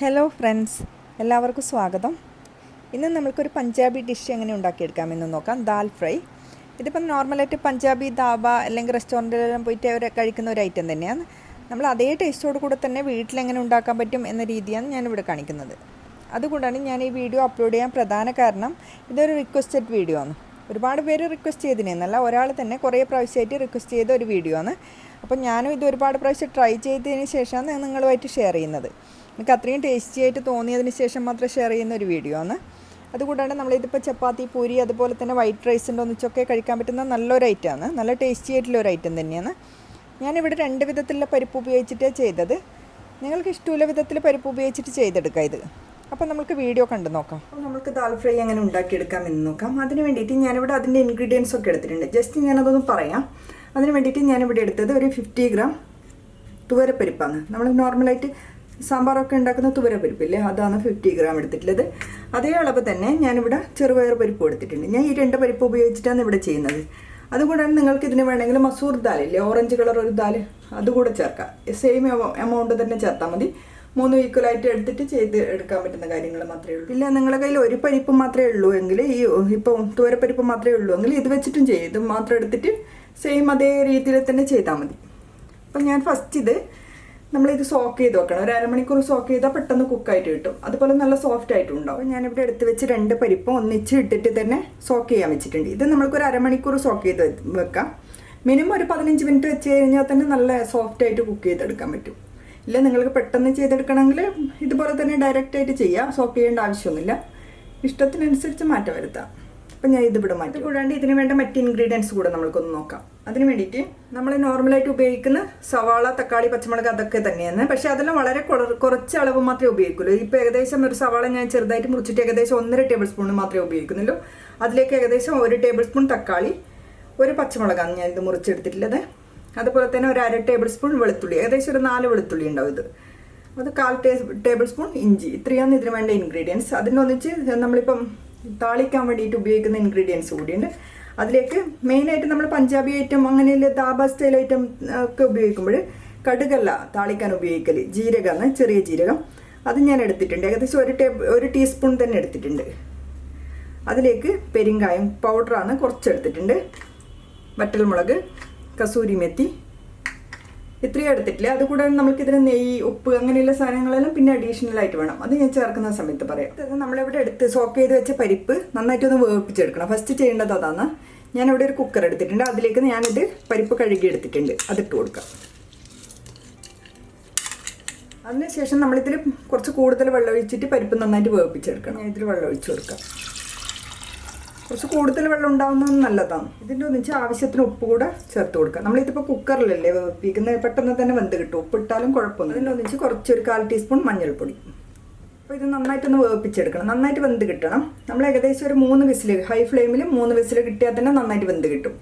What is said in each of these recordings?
Hello friends, എല്ലാവർക്കും സ്വാഗതം. ഇന്ന് നമ്മൾക്കൊരു പഞ്ചാബി ഡിഷ് എങ്ങനെ ഉണ്ടാക്കിയെടുക്കാമെന്ന് നോക്കാം. ദാൽ ഫ്രൈ. ഇതിപ്പം നോർമലായിട്ട് പഞ്ചാബി ധാബ അല്ലെങ്കിൽ റെസ്റ്റോറൻറ്റിലെല്ലാം പോയിട്ട് അവർ കഴിക്കുന്ന ഒരു ഐറ്റം തന്നെയാണ്. നമ്മൾ അതേ ടേസ്റ്റോട് കൂടെ തന്നെ വീട്ടിലെങ്ങനെ ഉണ്ടാക്കാൻ പറ്റും എന്ന രീതിയാണ് ഞാനിവിടെ കാണിക്കുന്നത്. അതുകൊണ്ടാണ് ഞാൻ ഈ വീഡിയോ അപ്ലോഡ് ചെയ്യാൻ പ്രധാന കാരണം. ഇതൊരു റിക്വസ്റ്റഡ് വീഡിയോ ആണ്. ഒരുപാട് പേര് റിക്വസ്റ്റ് ചെയ്തതിനെന്നല്ല, ഒരാൾ തന്നെ കുറേ പ്രാവശ്യമായിട്ട് റിക്വസ്റ്റ് ചെയ്ത ഒരു വീഡിയോ ആണ്. അപ്പോൾ ഞാനും ഇത് ഒരുപാട് പ്രാവശ്യം ട്രൈ ചെയ്തതിന് ശേഷമാണ് നിങ്ങളുമായിട്ട് ഷെയർ ചെയ്യുന്നത്. എനിക്ക് അത്രയും ടേസ്റ്റി ആയിട്ട് തോന്നിയതിന് ശേഷം മാത്രം ഷെയർ ചെയ്യുന്ന ഒരു വീഡിയോ ആണ്. അതുകൊണ്ടാണ് നമ്മളിതിപ്പോൾ ചപ്പാത്തി, പൂരി, അതുപോലെ തന്നെ വൈറ്റ് റൈസിൻ്റെ ഒന്നിച്ചൊക്കെ കഴിക്കാൻ പറ്റുന്ന നല്ലൊരു ഐറ്റമാണ്. നല്ല ടേസ്റ്റി ആയിട്ടുള്ള ഒരു ഐറ്റം തന്നെയാണ്. ഞാനിവിടെ 2 വിധത്തിലുള്ള പരിപ്പ് ഉപയോഗിച്ചിട്ടാണ് ചെയ്തത്. നിങ്ങൾക്ക് ഇഷ്ടമുള്ള വിധത്തിൽ പരിപ്പ് ഉപയോഗിച്ചിട്ട് ചെയ്തെടുക്കാം ഇത്. അപ്പോൾ നമുക്ക് വീഡിയോ കണ്ടു നോക്കാം. അപ്പോൾ നമുക്ക് ദാൽ ഫ്രൈ എങ്ങനെ ഉണ്ടാക്കിയെടുക്കാമെന്ന് നോക്കാം. അതിന് വേണ്ടിയിട്ട് ഞാനിവിടെ അതിൻ്റെ ഇൻഗ്രീഡിയൻസ് ഒക്കെ എടുത്തിട്ടുണ്ട്. ജസ്റ്റ് ഞാനതൊന്ന് പറയാം. അതിന് വേണ്ടിയിട്ട് ഞാനിവിടെ എടുത്തത് ഒരു 50 ഗ്രാം തുവരപ്പരിപ്പാണ്. നമ്മൾ നോർമലായിട്ട് സാമ്പാറൊക്കെ ഉണ്ടാക്കുന്ന തുവരപ്പരിപ്പില്ലേ, അതാണ് 50 ഗ്രാം എടുത്തിട്ടുള്ളത്. അതേ അളവ് തന്നെ ഞാനിവിടെ ചെറുപയർ പരിപ്പ് എടുത്തിട്ടുണ്ട്. ഞാൻ ഈ 2 പരിപ്പ് ഉപയോഗിച്ചിട്ടാണ് ഇവിടെ ചെയ്യുന്നത്. അതുകൊണ്ടാണ് നിങ്ങൾക്ക് ഇതിന് വേണമെങ്കിൽ മസൂർ ദാലില്ലേ, ഓറഞ്ച് കളർ ഒരു ദാൽ, അതുകൂടെ ചേർക്കാം. സെയിം എമൗണ്ട് തന്നെ ചേർത്താൽ മതി. 3 ഈക്വലായിട്ട് എടുത്തിട്ട് ചെയ്ത് എടുക്കാൻ പറ്റുന്ന കാര്യങ്ങൾ മാത്രമേ ഉള്ളൂ. ഇല്ല, നിങ്ങളുടെ കയ്യിൽ ഒരു പരിപ്പ് മാത്രമേ ഉള്ളൂ എങ്കിൽ, ഈ ഇപ്പോൾ തുവരപ്പരിപ്പ് മാത്രമേ ഉള്ളൂ എങ്കിൽ ഇത് വെച്ചിട്ടും ചെയ്യും. ഇത് മാത്രം എടുത്തിട്ട് സെയിം അതേ രീതിയിൽ തന്നെ ചെയ്താൽ മതി. അപ്പം ഞാൻ ഫസ്റ്റ് നമ്മളിത് സോക്ക് ചെയ്ത് വെക്കണം. ഒരു അരമണിക്കൂർ സോക്ക് ചെയ്താൽ പെട്ടെന്ന് കുക്കായിട്ട് കിട്ടും. അതുപോലെ നല്ല സോഫ്റ്റ് ആയിട്ടും ഉണ്ടാവും. അപ്പോൾ ഞാനിവിടെ എടുത്ത് വെച്ച് 2 പരിപ്പും ഒന്നിച്ച് ഇട്ടിട്ട് തന്നെ സോക്ക് ചെയ്യാൻ വെച്ചിട്ടുണ്ട്. ഇത് നമ്മൾക്കൊരു അരമണിക്കൂർ സോക്ക് ചെയ്ത് വെക്കാം. മിനിമം ഒരു 15 മിനിറ്റ് വെച്ച് കഴിഞ്ഞാൽ തന്നെ നല്ല സോഫ്റ്റ് ആയിട്ട് കുക്ക് ചെയ്തെടുക്കാൻ പറ്റും. ഇല്ല, നിങ്ങൾക്ക് പെട്ടെന്ന് ചെയ്തെടുക്കണമെങ്കിൽ ഇതുപോലെ തന്നെ ഡയറക്റ്റായിട്ട് ചെയ്യാം. സോക്ക് ചെയ്യേണ്ട ആവശ്യമൊന്നുമില്ല. ഇഷ്ടത്തിനനുസരിച്ച് മാറ്റം വരുത്താം. അപ്പം ഞാൻ ഇതിവിടെ മാറ്റി. കൂടാണ്ട് ഇതിന് വേണ്ട മറ്റ് ഇൻഗ്രീഡിയൻസ് കൂടെ നമ്മൾക്കൊന്ന് നോക്കാം. അതിന് വേണ്ടിയിട്ട് നമ്മൾ നോർമലായിട്ട് ഉപയോഗിക്കുന്ന സവാള, തക്കാളി, പച്ചമുളക് അതൊക്കെ തന്നെയാണ്. പക്ഷേ അതെല്ലാം വളരെ കുറച്ച് അളവ് മാത്രമേ ഉപയോഗിക്കുള്ളൂ. ഇപ്പോൾ ഏകദേശം ഒരു സവാള ഞാൻ ചെറുതായിട്ട് മുറിച്ചിട്ട് ഏകദേശം 1.5 ടേബിൾ സ്പൂൺ മാത്രമേ ഉപയോഗിക്കുന്നുള്ളൂ. അതിലേക്ക് ഏകദേശം 1 ടേബിൾ സ്പൂൺ തക്കാളി, 1 പച്ചമുളകാണ് ഞാൻ ഇത് മുറിച്ചെടുത്തിട്ടുള്ളത്. അതുപോലെ തന്നെ ഒരു 1/2 ടേബിൾ സ്പൂൺ വെളുത്തുള്ളി, ഏകദേശം ഒരു 4 വെളുത്തുള്ളി ഉണ്ടാവും ഇത്. അത് 1/4 ടേബിൾ സ്പൂൺ ഇഞ്ചി. ഇത്രയാണ് ഇതിന് വേണ്ട ഇൻഗ്രീഡിയൻസ്. അതിനൊന്നിച്ച് നമ്മളിപ്പം താളിക്കാൻ വേണ്ടിയിട്ട് ഉപയോഗിക്കുന്ന ഇൻഗ്രീഡിയൻസ് കൂടിയുണ്ട്. അതിലേക്ക് മെയിനായിട്ട് നമ്മൾ പഞ്ചാബി ഐറ്റം അങ്ങനെയുള്ള ദാബ സ്റ്റൈൽ ഐറ്റം ഒക്കെ ഉപയോഗിക്കുമ്പോൾ കടുകല്ല താളിക്കാൻ ഉപയോഗിക്കൽ, ജീരകമാണ്, ചെറിയ ജീരകം. അത് ഞാൻ എടുത്തിട്ടുണ്ട്. ഏകദേശം 1 ടീസ്പൂൺ തന്നെ എടുത്തിട്ടുണ്ട്. അതിലേക്ക് പെരിങ്കായം പൗഡറാണ് കുറച്ചെടുത്തിട്ടുണ്ട്. വറ്റൽമുളക്, കസൂരി മെത്തി, ഇത്രയും എടുത്തിട്ടില്ല. അതുകൂടാതെ നമുക്കിതിന് നെയ്യ്, ഉപ്പ് അങ്ങനെയുള്ള സാധനങ്ങളെല്ലാം പിന്നെ അഡീഷണൽ ആയിട്ട് വേണം. അത് ഞാൻ ചേർക്കുന്ന സമയത്ത് പറയാം. അത് നമ്മളിവിടെ എടുത്ത് സോക്ക് ചെയ്ത് വെച്ച പരിപ്പ് നന്നായിട്ടൊന്ന് വേവിപ്പിച്ചെടുക്കണം. ഫസ്റ്റ് ചെയ്യേണ്ടത് അതാണ്. ഞാനിവിടെ ഒരു കുക്കർ എടുത്തിട്ടുണ്ട്. അതിലേക്ക് ഞാനിത് പരിപ്പ് കഴുകി എടുത്തിട്ടുണ്ട്. അതിട്ട് കൊടുക്കാം. അതിനുശേഷം നമ്മളിതിൽ കുറച്ച് കൂടുതൽ വെള്ളം ഒഴിച്ചിട്ട് പരിപ്പ് നന്നായിട്ട് വേവിപ്പിച്ചെടുക്കണം. ഞാൻ ഇതിൽ വെള്ളം ഒഴിച്ചു കൊടുക്കാം. കുറച്ച് കൂടുതൽ വെള്ളം ഉണ്ടാകുന്നത് നല്ലതാണ്. ഇതിൻ്റെ ഒന്നിച്ച് ആവശ്യത്തിന് ഉപ്പ് കൂടെ ചേർത്ത് കൊടുക്കുക. നമ്മളിതിപ്പോൾ കുക്കറിലല്ലേ വേവിപ്പിക്കുന്നത്, പെട്ടെന്ന് തന്നെ വെന്ത് കിട്ടും. ഉപ്പിട്ടാലും കുഴപ്പമൊന്നും. ഇതിൻ്റെ ഒന്നിച്ച് കുറച്ചൊരു 1/4 ടീസ്പൂൺ മഞ്ഞൾപ്പൊടി. അപ്പോൾ ഇത് നന്നായിട്ടൊന്ന് വേവിപ്പിച്ചെടുക്കണം. നന്നായിട്ട് വെന്ത് കിട്ടണം. നമ്മൾ ഏകദേശം ഒരു 3 വിസിൽ, ഹൈ ഫ്ലെയിമിൽ 3 വിസിൽ കിട്ടിയാൽ തന്നെ നന്നായിട്ട് വെന്ത് കിട്ടും.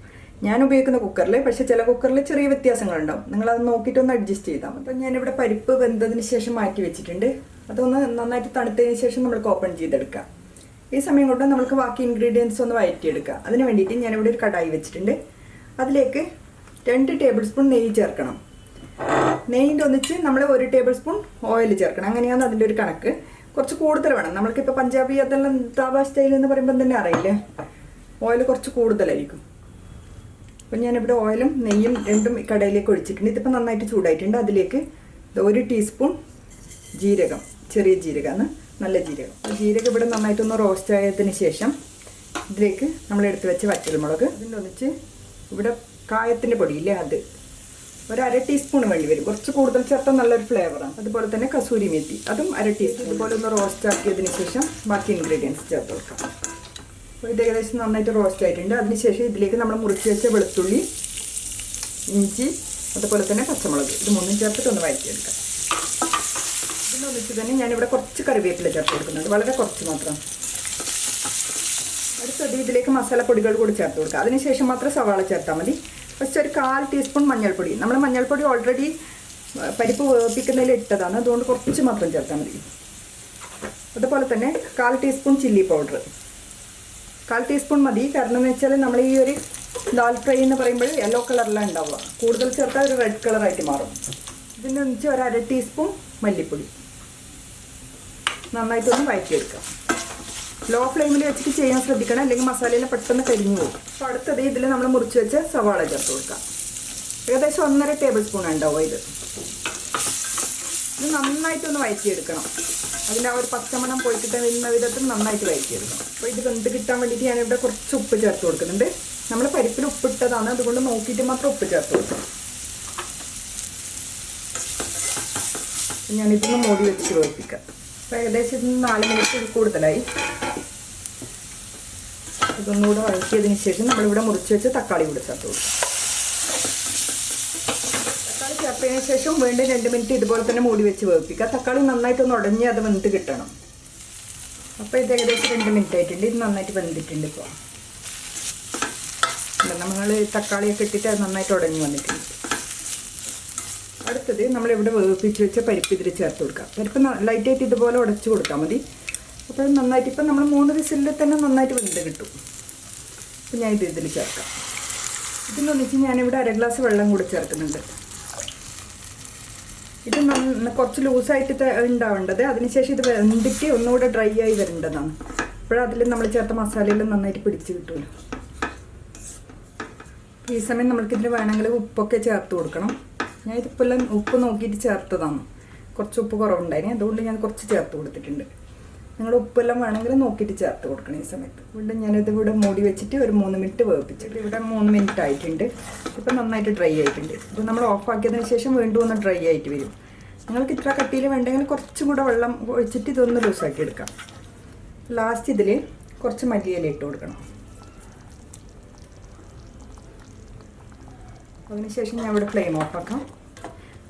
ഞാൻ ഉപയോഗിക്കുന്ന കുക്കറിൽ. പക്ഷേ ചില കുക്കറിൽ ചെറിയ വ്യത്യാസങ്ങളുണ്ടാവും. നിങ്ങളത് നോക്കിയിട്ടൊന്ന് അഡ്ജസ്റ്റ് ചെയ്താൽ മതി. അപ്പം ഞാനിവിടെ പരിപ്പ് വെന്തതിന് ശേഷം മാറ്റി വെച്ചിട്ടുണ്ട്. അതൊന്ന് നന്നായിട്ട് തണുത്തതിന് ശേഷം നമ്മൾക്ക് ഓപ്പൺ ചെയ്തെടുക്കാം. ഈ സമയം കൊണ്ട് നമുക്ക് ബാക്കി ഇൻഗ്രീഡിയൻസ് ഒന്ന് വഴറ്റിയെടുക്കാം. അതിന് വേണ്ടിയിട്ട് ഞാനിവിടെ ഒരു കടായി വെച്ചിട്ടുണ്ട്. അതിലേക്ക് 2 ടേബിൾ സ്പൂൺ നെയ്യ് ചേർക്കണം. നെയ്യിൻ്റെ ഒന്നിച്ച് നമ്മൾ 1 ടേബിൾ സ്പൂൺ ഓയിൽ ചേർക്കണം. അങ്ങനെയാണ് അതിൻ്റെ ഒരു കണക്ക്. കുറച്ച് കൂടുതൽ വേണം. നമ്മൾക്കിപ്പോൾ പഞ്ചാബി അതെല്ലാം ദാബ സ്റ്റൈൽ എന്ന് പറയുമ്പോൾ തന്നെ അറിയില്ലേ, ഓയിൽ കുറച്ച് കൂടുതലായിരിക്കും. അപ്പം ഞാനിവിടെ ഓയിലും നെയ്യും രണ്ടും കടയിലേക്ക് ഒഴിച്ചിട്ടുണ്ട്. ഇതിപ്പോൾ നന്നായിട്ട് ചൂടായിട്ടുണ്ട്. അതിലേക്ക് 1 ടീസ്പൂൺ ജീരകം, ചെറിയ ജീരകമാണ്, നല്ല ജീരകം. ജീരകം ഇവിടെ നന്നായിട്ടൊന്ന് റോസ്റ്റ് ആയതിന് ശേഷം ഇതിലേക്ക് നമ്മൾ എടുത്ത് വെച്ച വറ്റൽമുളക്, അതിൻ്റെ ഒന്നിച്ച് ഇവിടെ കായത്തിൻ്റെ പൊടിയില്ലേ, അത് ഒരു 1/2 ടീസ്പൂൺ വേണ്ടി വരും. കുറച്ച് കൂടുതൽ ചേർത്താൽ നല്ലൊരു ഫ്ലേവറാണ്. അതുപോലെ തന്നെ കസൂരി മെത്തി, അതും 1/2 ടീസ്പൂൺ. അതുപോലെ ഒന്ന് റോസ്റ്റ് ആക്കിയതിന് ശേഷം ബാക്കി ഇൻഗ്രീഡിയൻസ് ചേർത്ത് കൊടുക്കാം. അപ്പോൾ ഇത് ഏകദേശം നന്നായിട്ട് റോസ്റ്റ് ആയിട്ടുണ്ട്. അതിനുശേഷം ഇതിലേക്ക് നമ്മൾ മുറിച്ച് വെച്ച വെളുത്തുള്ളി, ഇഞ്ചി, അതുപോലെ തന്നെ പച്ചമുളക്, ഇത് 3 ചേർത്തിട്ട് ഒന്ന് വഴറ്റിയെടുക്കാം. ഇതിനൊന്നിച്ച് തന്നെ ഞാനിവിടെ കുറച്ച് കറിവേപ്പില ചേർത്ത് കൊടുക്കുന്നുണ്ട്. വളരെ കുറച്ച് മാത്രം. അടുത്തത് ഇതിലേക്ക് മസാലപ്പൊടികൾ കൂടി ചേർത്ത് കൊടുക്കുക. അതിനുശേഷം മാത്രം സവാള ചേർത്താൽ മതി. ഫസ്റ്റ് ഒരു 1/4 ടീസ്പൂൺ മഞ്ഞൾപ്പൊടി. നമ്മൾ മഞ്ഞൾപ്പൊടി ഓൾറെഡി പരിപ്പ് വേവിപ്പിക്കുന്നതിൽ ഇട്ടതാണ്. അതുകൊണ്ട് കുറച്ച് മാത്രം ചേർത്താൽ മതി. അതുപോലെ തന്നെ 1/4 ടീസ്പൂൺ ചില്ലി പൗഡർ. 1/4 ടീസ്പൂൺ മതി. കാരണം എന്ന് വെച്ചാൽ നമ്മൾ ഈ ഒരു ദാൽ ഫ്രൈ എന്ന് പറയുമ്പോൾ യെല്ലോ കളറിലാണ് ഉണ്ടാവുക. കൂടുതൽ ചേർത്താൽ ഒരു റെഡ് കളറായിട്ട് മാറും. ഇതിൻ്റെ ഒന്നിച്ച് 1/2 ടീസ്പൂൺ മല്ലിപ്പൊടി. നന്നായിട്ടൊന്ന് വഴറ്റിയെടുക്കാം. ലോ ഫ്ലെയിമിൽ വെച്ചിട്ട് ചെയ്യാൻ ശ്രദ്ധിക്കണം, അല്ലെങ്കിൽ മസാലയിൽ പെട്ടെന്ന് കരിഞ്ഞു പോകും. അപ്പോൾ അടുത്തത് ഇതിൽ നമ്മൾ മുറിച്ച് വെച്ച് സവാള ചേർത്ത് കൊടുക്കാം. ഏകദേശം 1.5 ടേബിൾ സ്പൂൺ ഉണ്ടാവും ഇത് നന്നായിട്ടൊന്ന് വഴറ്റിയെടുക്കണം. അതിൻ്റെ ആ ഒരു പച്ചമണം പോയി കിട്ടാൻ വരുന്ന വിധത്തിൽ നന്നായിട്ട് വഴറ്റിയെടുക്കണം. അപ്പോൾ ഇത് വെന്ത് കിട്ടാൻ വേണ്ടിയിട്ട് ഞാനിവിടെ കുറച്ച് ഉപ്പ് ചേർത്ത് കൊടുക്കുന്നുണ്ട്. നമ്മൾ പരിപ്പിൽ ഉപ്പിട്ടതാണ്, അതുകൊണ്ട് നോക്കിയിട്ട് മാത്രം ഉപ്പ് ചേർത്ത് കൊടുക്കണം. ഞാനിതൊന്ന് മൂടി വെച്ച് വേവിപ്പിക്കാം. അപ്പോൾ ഏകദേശം 4 മിനിറ്റ് കൂടുതലായി. ഇതൊന്നുകൂടെ വഴറ്റിയതിന് ശേഷം നമ്മളിവിടെ മുറിച്ച് വെച്ച് തക്കാളി കൂടെ ചേർത്ത് കൊടുക്കാം. തക്കാളി ചേർത്തതിന് ശേഷം വീണ്ടും 2 മിനിറ്റ് ഇതുപോലെ തന്നെ മൂടി വെച്ച് വേവിപ്പിക്കുക. തക്കാളി നന്നായിട്ടൊന്ന് ഉടഞ്ഞ് അത് വെന്ത് കിട്ടണം. അപ്പോൾ ഇത് ഏകദേശം 2 മിനിറ്റ് ആയിട്ടുണ്ട്. ഇത് നന്നായിട്ട് വെന്തിട്ടുണ്ട്. ഇപ്പോൾ നമ്മൾ തക്കാളിയൊക്കെ ഇട്ടിട്ട് അത് നന്നായിട്ട് ഉടഞ്ഞ് വന്നിട്ടുണ്ട്. അടുത്തത് നമ്മളിവിടെ വേവിപ്പിച്ച് വെച്ച പരിപ്പ് ഇതിൽ ചേർത്ത് കൊടുക്കാം. പരിപ്പ് ലൈറ്റായിട്ട് ഇതുപോലെ ഉടച്ച് കൊടുത്താൽ മതി. അപ്പോൾ നന്നായിട്ട് ഇപ്പം നമ്മൾ 3 വിസിലിൽ തന്നെ നന്നായിട്ട് വെന്ത് കിട്ടും. അപ്പോൾ ഞാൻ ഇതിൽ ചേർക്കാം. ഇതിനൊന്നിച്ച് ഞാനിവിടെ 1 ഗ്ലാസ് വെള്ളം കൂടി ചേർക്കുന്നുണ്ട്. ഇത് കുറച്ച് ലൂസായിട്ട് ഉണ്ടാവേണ്ടത്. അതിനുശേഷം ഇത് വെന്തിട്ട് ഒന്നുകൂടെ ഡ്രൈ ആയി വരേണ്ടതാണ്. അപ്പോഴതിൽ നമ്മൾ ചേർത്ത മസാലയെല്ലാം നന്നായിട്ട് പിടിച്ച് കിട്ടുമല്ലോ. ഈ സമയം നമ്മൾക്കിതിൽ വേണമെങ്കിൽ ഉപ്പൊക്കെ ചേർത്ത് കൊടുക്കണം. ഞാൻ ഇതിപ്പെല്ലാം ഉപ്പ് നോക്കിയിട്ട് ചേർത്തതാണ്. കുറച്ച് ഉപ്പ് കുറവുണ്ടായിരുന്നു, അതുകൊണ്ട് ഞാൻ കുറച്ച് ചേർത്ത് കൊടുത്തിട്ടുണ്ട്. നിങ്ങൾ ഉപ്പെല്ലാം വേണമെങ്കിൽ നോക്കിയിട്ട് ചേർത്ത് കൊടുക്കണം ഈ സമയത്ത്. ഇവിടെ ഞാനിത് ഇവിടെ മൂടി വെച്ചിട്ട് ഒരു 3 മിനിറ്റ് വേവിപ്പിച്ചിട്ട് ഇവിടെ 3 മിനിറ്റ് ആയിട്ടുണ്ട്. ഇപ്പം നന്നായിട്ട് ഡ്രൈ ആയിട്ടുണ്ട്. ഇപ്പോൾ നമ്മൾ ഓഫാക്കിയതിന് ശേഷം വീണ്ടും ഒന്ന് ഡ്രൈ ആയിട്ട് വരും. നിങ്ങൾക്ക് ഇത്ര കട്ടിയിൽ വേണ്ടെങ്കിൽ കുറച്ചും കൂടെ വെള്ളം ഒഴിച്ചിട്ട് ഇതൊന്ന് ലൂസാക്കി എടുക്കാം. ലാസ്റ്റ് ഇതിൽ കുറച്ച് മല്ലിയില ഇട്ട് കൊടുക്കണം. അതിനുശേഷം ഞാൻ ഇവിടെ ഫ്ലെയിം ഓഫാക്കാം.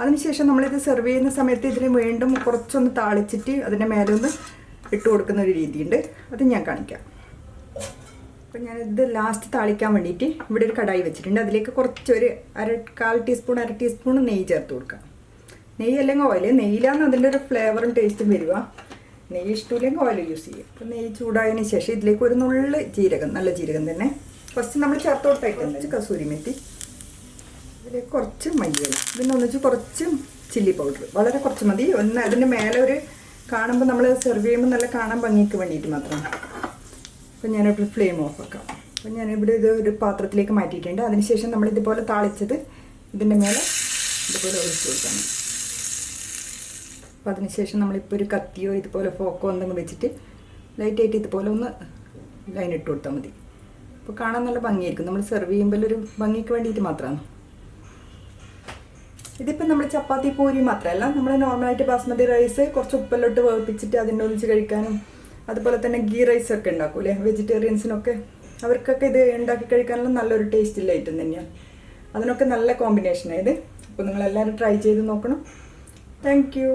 അതിനുശേഷം നമ്മളിത് സെർവ് ചെയ്യുന്ന സമയത്ത് ഇതിൽ വീണ്ടും കുറച്ചൊന്ന് താളിച്ചിട്ട് അതിൻ്റെ മേലെ ഒന്ന് ഇട്ട് കൊടുക്കുന്ന ഒരു രീതിയുണ്ട്. അത് ഞാൻ കാണിക്കാം. അപ്പോൾ ഞാനിത് ലാസ്റ്റ് താളിക്കാൻ വേണ്ടിയിട്ട് ഇവിടെ ഒരു കടായി വെച്ചിട്ടുണ്ട്. അതിലേക്ക് കുറച്ചൊരു 1/4 ടീസ്പൂൺ 1/2 ടീസ്പൂൺ നെയ്യ് ചേർത്ത് കൊടുക്കാം. നെയ്യ് അല്ലെങ്കിൽ ഓയിൽ, നെയ്യിലാണ് അതിൻ്റെ ഒരു ഫ്ലേവറും ടേസ്റ്റും വരിക. നെയ്യ് ഇഷ്ടമില്ലെങ്കിൽ ഓയിൽ യൂസ് ചെയ്യും. അപ്പോൾ നെയ്യ് ചൂടായതിന് ശേഷം ഇതിലേക്ക് ഒരു നുള്ള് ജീരകം, നല്ല ജീരകം തന്നെ ഫസ്റ്റ് നമ്മൾ ചേർത്ത് കൊടുത്തായിട്ടുണ്ട്. കസൂരി മെത്തി, ഇതിലേക്ക് കുറച്ച് മല്ലിയില, ഇതിനൊന്നിച്ച് കുറച്ച് ചില്ലി പൗഡർ, വളരെ കുറച്ച് മതി. ഒന്ന് അതിൻ്റെ മേലെ ഒരു കാണുമ്പോൾ നമ്മൾ സെർവ് ചെയ്യുമ്പോൾ നല്ല കാണാൻ ഭംഗിക്ക് വേണ്ടിയിട്ട് മാത്രമാണ്. അപ്പോൾ ഞാനിവിടെ ഫ്ലെയിം ഓഫ് ആക്കാം. അപ്പോൾ ഞാനിവിടെ ഇത് ഒരു പാത്രത്തിലേക്ക് മാറ്റിയിട്ടുണ്ട്. അതിനുശേഷം നമ്മൾ ഇതുപോലെ താളിച്ചത് ഇതിൻ്റെ മേലെ ഇതുപോലെ ഒഴിച്ച് കൊടുക്കണം. അപ്പോൾ അതിനുശേഷം നമ്മളിപ്പോൾ ഒരു കത്തിയോ ഇതുപോലെ ഫോക്കോ എന്തെങ്കിലും വെച്ചിട്ട് ലൈറ്റായിട്ട് ഇതുപോലെ ഒന്ന് ലൈൻ ഇട്ട് കൊടുത്താൽ മതി. അപ്പോൾ കാണാൻ നല്ല ഭംഗിയായിരിക്കും. നമ്മൾ സെർവ് ചെയ്യുമ്പോൾ ഒരു ഭംഗിക്ക് വേണ്ടിയിട്ട് മാത്രമാണ്. ഇതിപ്പോൾ നമ്മൾ ചപ്പാത്തി പൂരി മാത്രമല്ല, നമ്മൾ നോർമലായിട്ട് ബാസ്മതി റൈസ് കുറച്ച് ഉപ്പെല്ലോട്ട് വേവിപ്പിച്ചിട്ട് അതിൻ്റെ ഒന്നിച്ച് കഴിക്കാനും, അതുപോലെ തന്നെ ഗീ റൈസൊക്കെ ഉണ്ടാക്കൂലേ വെജിറ്റേറിയൻസിനൊക്കെ, അവർക്കൊക്കെ ഇത് ഉണ്ടാക്കി കഴിക്കാനുള്ള നല്ലൊരു ടേസ്റ്റുള്ള ഐറ്റം തന്നെയാണ്. അതിനൊക്കെ നല്ല കോമ്പിനേഷനാണ് ഇത്. അപ്പോൾ നിങ്ങളെല്ലാവരും ട്രൈ ചെയ്ത് നോക്കണം. Thank you.